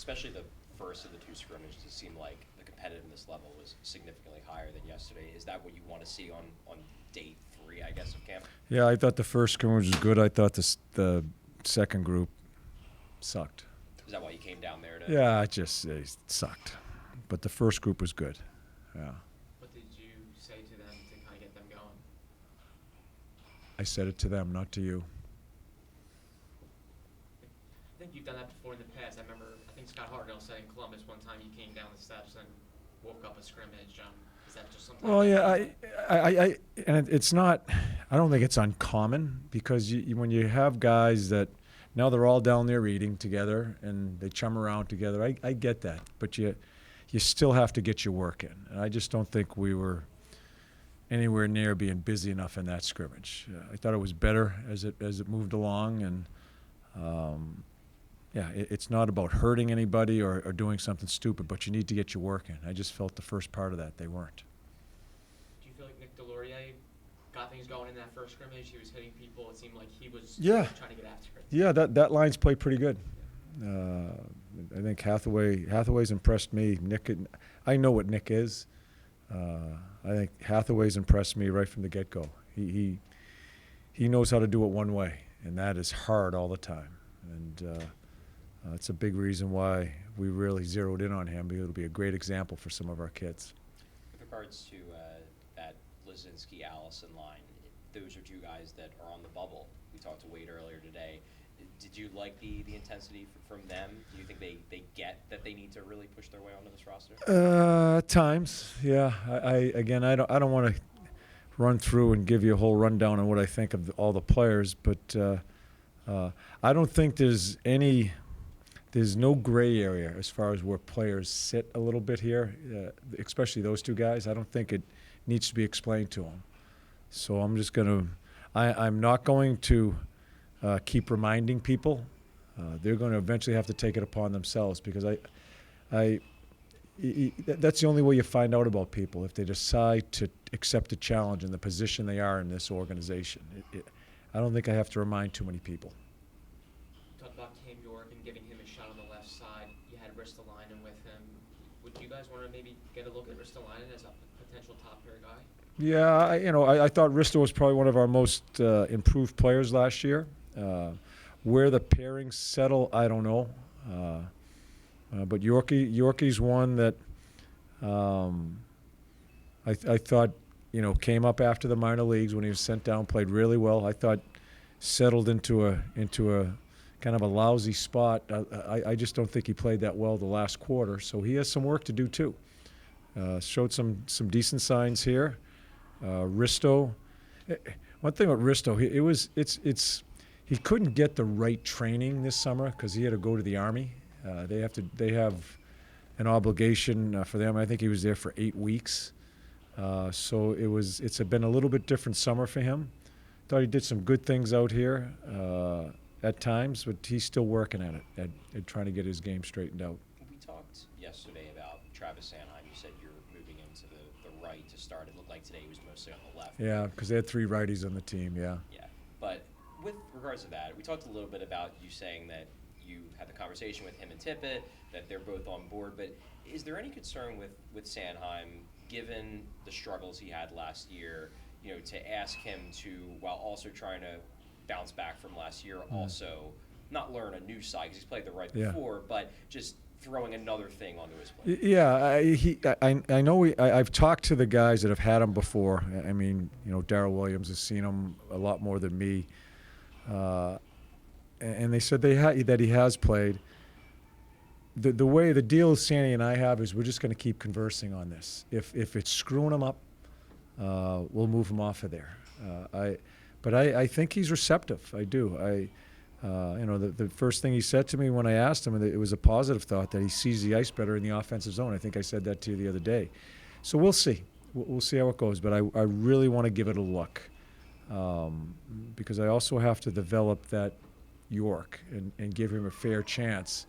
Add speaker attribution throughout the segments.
Speaker 1: especially the first of the two scrimmages, it seemed like the competitiveness level was significantly higher than yesterday. Is that what you want to see on day 3, I guess, of camp?
Speaker 2: Yeah, I thought the first scrimmage was good. I thought the second group sucked.
Speaker 1: Is that why you came down there to?
Speaker 2: Yeah, it sucked. But the first group was good. Yeah.
Speaker 3: What did you say to them to kind of get them going?
Speaker 2: I said it to them, not to you.
Speaker 3: I think you've done that before in the past. I think Scott Hartnell said in Columbus one time you came down the steps and woke up a scrimmage. Is that just something?
Speaker 2: Well, yeah, and it's not. I don't think it's uncommon because when you have guys that now they're all down there eating together and they chum around together. I get that, but you still have to get your work in. And I just don't think we were anywhere near being busy enough in that scrimmage. I thought it was better as it moved along, and it's not about hurting anybody or doing something stupid, but you need to get your work in. I just felt the first part of that they weren't.
Speaker 3: Do you feel like Nick Delorier got things going in that first scrimmage? He was hitting people. It seemed like he was trying to get after it.
Speaker 2: Yeah, that line's played pretty good. I think Hathaway's impressed me. I know what Nick is. I think Hathaway's impressed me right from the get-go. He knows how to do it one way, and that is hard all the time. And it's a big reason why we really zeroed in on him, because it'll be a great example for some of our kids.
Speaker 1: With regards to that Lazinski-Allison line, those are two guys that are on the bubble. We talked to Wade earlier today. Did you like the intensity from them? Do you think they get that they need to really push their way onto this roster?
Speaker 2: At times, yeah. I don't want to run through and give you a whole rundown on what I think of all the players, but I don't think there's no gray area as far as where players sit a little bit here, especially those two guys. I don't think it needs to be explained to them. So I'm just I'm not going to keep reminding people. They're going to eventually have to take it upon themselves, because that's the only way you find out about people, if they decide to accept the challenge and the position they are in this organization. I don't think I have to remind too many people.
Speaker 3: You talked about Cam York and giving him a shot on the left side. You had Ristolainen with him. Would you guys want to maybe get a look at Ristolainen as a potential top pair guy?
Speaker 2: Yeah, I thought Risto was probably one of our most improved players last year. Where the pairings settle, I don't know. But Yorkie's one that I thought, came up after the minor leagues when he was sent down, played really well. I thought settled into a kind of a lousy spot. I just don't think he played that well the last quarter, so he has some work to do too. Showed some decent signs here. Risto, one thing about Risto, he couldn't get the right training this summer because he had to go to the Army. They have an obligation for them. I think he was there for 8 weeks. So it's been a little bit different summer for him. Thought he did some good things out here at times, but he's still working at it, at trying to get his game straightened out.
Speaker 1: We talked yesterday about Travis Sanheim. You said you're moving into the right to start. It looked like today he was mostly on the left.
Speaker 2: Yeah, because they had 3 righties on the team, yeah.
Speaker 1: Yeah, but with regards to that, we talked a little bit about you saying that you had the conversation with him and Tippett, that they're both on board, but is there any concern with Sanheim, given the struggles he had last year, to ask him to, while also trying to bounce back from last year, also not learn a new side, because he's played the right before, but just throwing another thing onto his plate?
Speaker 2: Yeah, I know. I've talked to the guys that have had him before. I mean, Darrell Williams has seen him a lot more than me, and they said that he has played. The way the deal Sandy and I have is we're just going to keep conversing on this. If it's screwing him up, we'll move him off of there. But I think he's receptive. I do. The first thing he said to me when I asked him, it was a positive thought that he sees the ice better in the offensive zone. I think I said that to you the other day. So we'll see. We'll see how it goes. But I really want to give it a look, because I also have to develop that York and give him a fair chance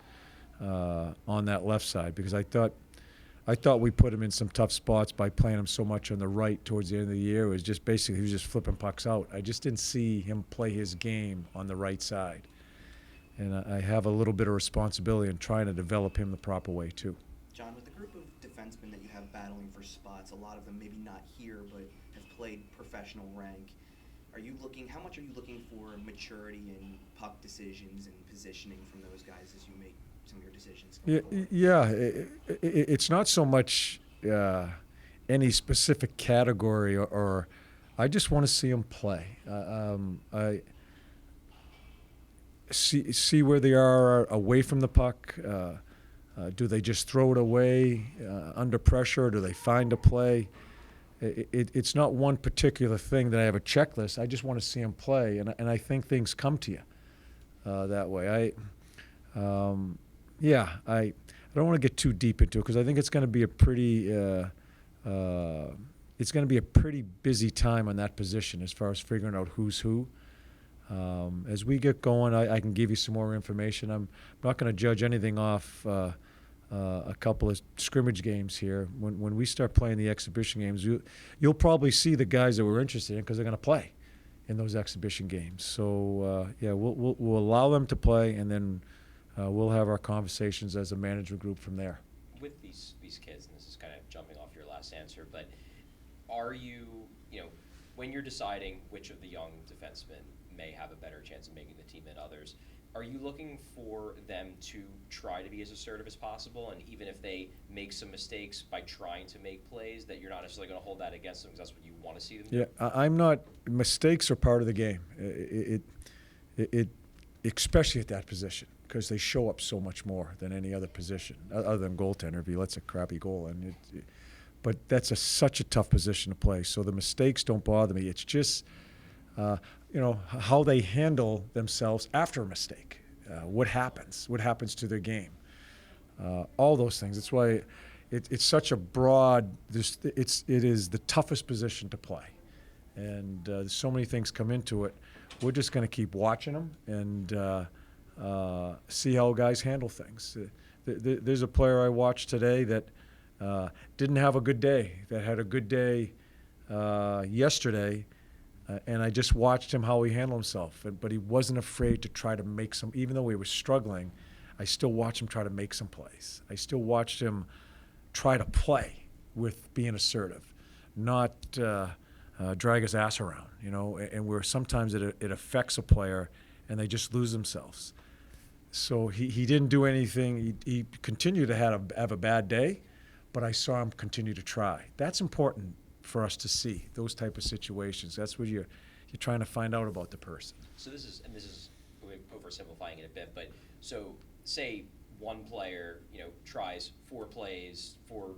Speaker 2: on that left side, because I thought we put him in some tough spots by playing him so much on the right towards the end of the year. It was just he was just flipping pucks out. I just didn't see him play his game on the right side. I have a little bit of responsibility in trying to develop him the proper way too.
Speaker 4: John, with the group of defensemen that you have battling for spots, a lot of them maybe not here but have played professional rank, how much are you looking for maturity in puck decisions and positioning from those guys as you make some of your decisions going forward?
Speaker 2: It's not so much any specific category or I just want to see them play. I see where they are away from the puck. Do they just throw it away under pressure? Do they find a play? It's not one particular thing that I have a checklist. I just want to see them play, and I think things come to you that way. I don't want to get too deep into it because I think it's going to be a pretty busy time on that position as far as figuring out who's who. As we get going, I can give you some more information. I'm not going to judge anything off a couple of scrimmage games here. When we start playing the exhibition games, you'll probably see the guys that we're interested in because they're going to play in those exhibition games. So we'll allow them to play, and then we'll have our conversations as a management group from there.
Speaker 1: With these kids, and this is kind of jumping off your last answer, but are you when you're deciding which of the young defensemen may have a better chance of making the team than others, are you looking for them to try to be as assertive as possible, and even if they make some mistakes by trying to make plays, that you're not necessarily going to hold that against them because that's what you want to see them do?
Speaker 2: Yeah, I'm not. Mistakes are part of the game. It especially at that position because they show up so much more than any other position other than goaltender if he lets a crappy goal in. But that's such a tough position to play. So the mistakes don't bother me. It's just how they handle themselves after a mistake. What happens to their game? All those things. That's why it's such a broad. It is the toughest position to play, and so many things come into it. We're just going to keep watching them and see how guys handle things. There's a player I watched today that didn't have a good day. That had a good day yesterday. And I just watched him how he handled himself. But he wasn't afraid to try to make some, even though he was struggling, I still watched him try to make some plays. I still watched him try to play with being assertive, not drag his ass around, and where sometimes it affects a player and they just lose themselves. So he didn't do anything. He continued to have a bad day, but I saw him continue to try. That's important for us to see those type of situations. That's what you're trying to find out about the person.
Speaker 1: So this is we're oversimplifying it a bit, but so say one player tries 4 plays, 4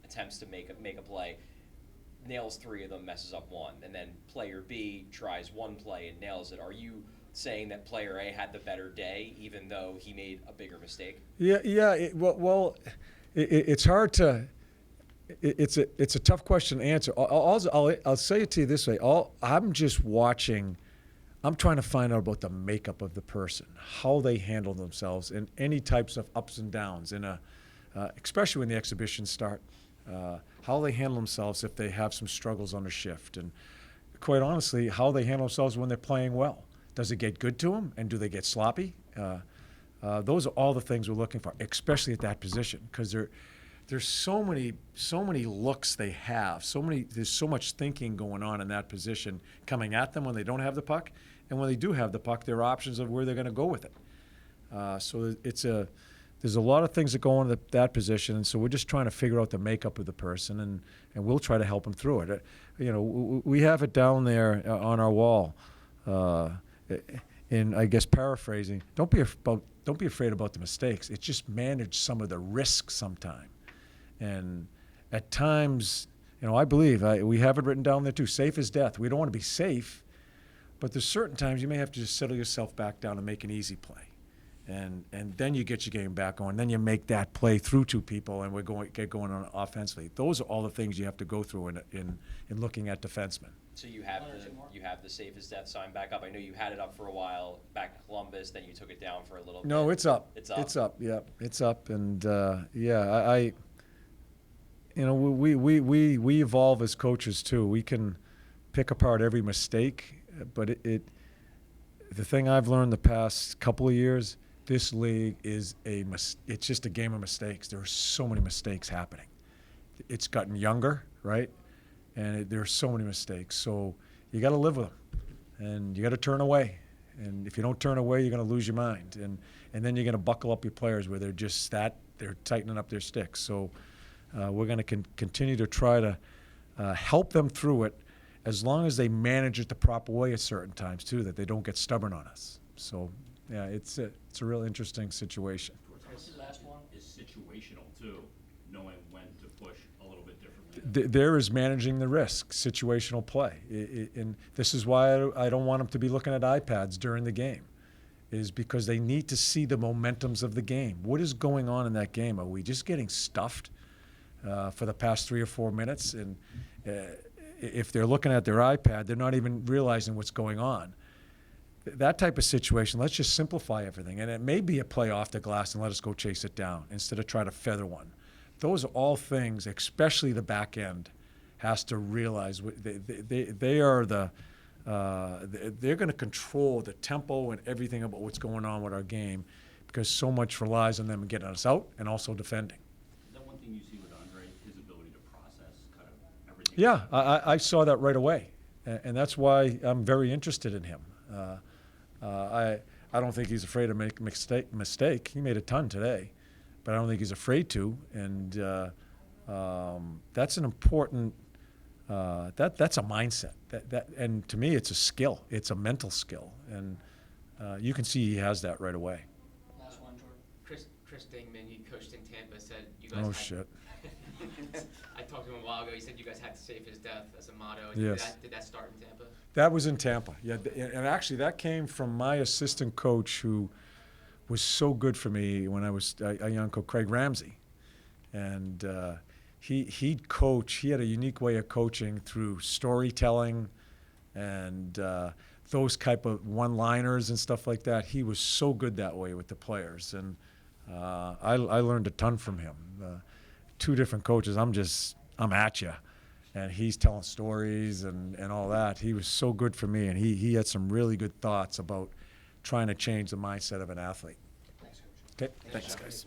Speaker 1: attempts to make a play, nails 3 of them, messes up 1, and then player B tries 1 play and nails it. Are you saying that player A had the better day even though he made a bigger mistake?
Speaker 2: Yeah. It's hard to. It's a tough question to answer. I'll say it to you this way. I'm just watching. I'm trying to find out about the makeup of the person, how they handle themselves in any types of ups and downs, especially when the exhibitions start. How they handle themselves if they have some struggles on a shift, and quite honestly, how they handle themselves when they're playing well. Does it get good to them, and do they get sloppy? Those are all the things we're looking for, especially at that position, because there's so many looks they have. There's so much thinking going on in that position coming at them when they don't have the puck, and when they do have the puck, there are options of where they're going to go with it. So there's a lot of things that go on at that position, and so we're just trying to figure out the makeup of the person, and we'll try to help them through it. We have it down there on our wall. In I guess paraphrasing, don't be afraid about the mistakes. It's just manage some of the risks sometime. And at times, I believe, we have it written down there too, safe as death. We don't want to be safe, but there's certain times you may have to just settle yourself back down and make an easy play. And then you get your game back on. Then you make that play through 2 people, and get going on offensively. Those are all the things you have to go through in looking at defensemen.
Speaker 1: So you have the safe as death sign back up. I know you had it up for a while back in Columbus, then you took it down for a little bit.
Speaker 2: No, it's up.
Speaker 1: It's up.
Speaker 2: It's up. Yeah, it's up. And we evolve as coaches too. We can pick apart every mistake, but the thing I've learned the past couple of years, this league is it's just a game of mistakes. There are so many mistakes happening. It's gotten younger, right? And there are so many mistakes. So you got to live with them, and you got to turn away. And if you don't turn away, you're going to lose your mind. And then you're going to buckle up your players where they're tightening up their sticks. So we're going to continue to try to help them through it, as long as they manage it the proper way at certain times too, that they don't get stubborn on us. So yeah, it's a real interesting situation.
Speaker 5: The last one is situational too, knowing when to push a little bit differently.
Speaker 2: There is managing the risk, situational play. And this is why I don't want them to be looking at iPads during the game, is because they need to see the momentums of the game. What is going on in that game? Are we just getting stuffed for the past 3 or 4 minutes? And if they're looking at their iPad, they're not even realizing what's going on. That type of situation, let's just simplify everything. And it may be a play off the glass and let us go chase it down instead of try to feather one. Those are all things, especially the back end, has to realize they are they're going to control the tempo and everything about what's going on with our game, because so much relies on them getting us out and also defending.
Speaker 5: Is that one thing you see with Andre, his ability to process kind of everything?
Speaker 2: Yeah, I saw that right away, and that's why I'm very interested in him. I don't think he's afraid to make a mistake. He made a ton today, but I don't think he's afraid to, and that's an important. That's a mindset. And to me, it's a skill. It's a mental skill, and you can see he has that right away.
Speaker 3: Last one, Jordan. Chris Dingman, he coached in Tampa, said you guys.
Speaker 2: Oh shit.
Speaker 3: I talked to him a while ago. He said you guys had to save his death as a motto.
Speaker 2: Yes.
Speaker 3: Did that start in Tampa?
Speaker 2: That was in Tampa. Yeah, and actually that came from my assistant coach, who was so good for me when I was a young coach, Craig Ramsey, and he'd coach. He had a unique way of coaching through storytelling and those type of one-liners and stuff like that. He was so good that way with the players, and I learned a ton from him. 2 different coaches. I'm at you, and he's telling stories and all that. He was so good for me, and he had some really good thoughts about trying to change the mindset of an athlete.
Speaker 3: Thanks, Coach.
Speaker 2: Okay, thanks guys.